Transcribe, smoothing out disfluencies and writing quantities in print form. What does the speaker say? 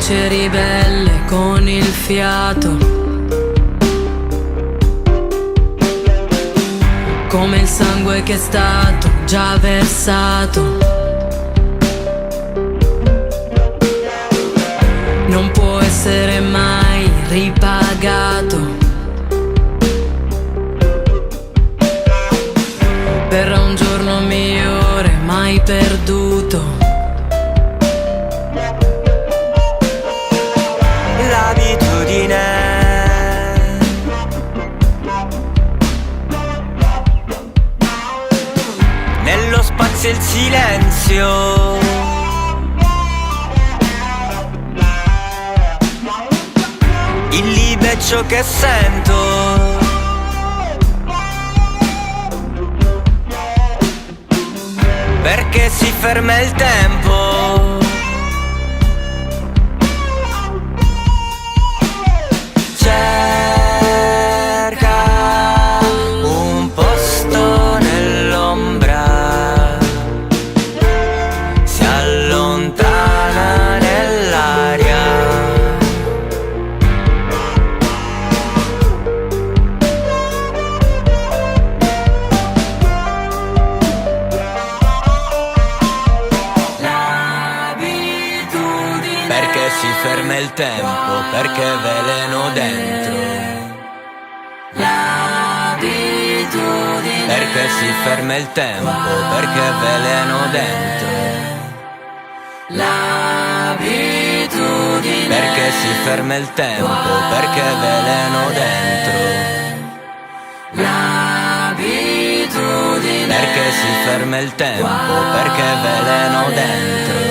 voce ribelle con il fiato, come il sangue che è stato già versato. Non può essere mai ripagato. Verrà un giorno migliore mai perduto. L'abitudine nello spazio e il silenzio, il libeccio che sento, perché si ferma il tempo. Cerca un posto nell'ombra, si allontana nell'aria. L'abitudine, perché si ferma il tempo, perché veleno dentro. L'abitudine, perché si ferma il tempo, perché veleno dentro. L'abitudine, perché si ferma il tempo, perché veleno dentro. L'abitudine, perché si ferma il tempo, perché veleno dentro.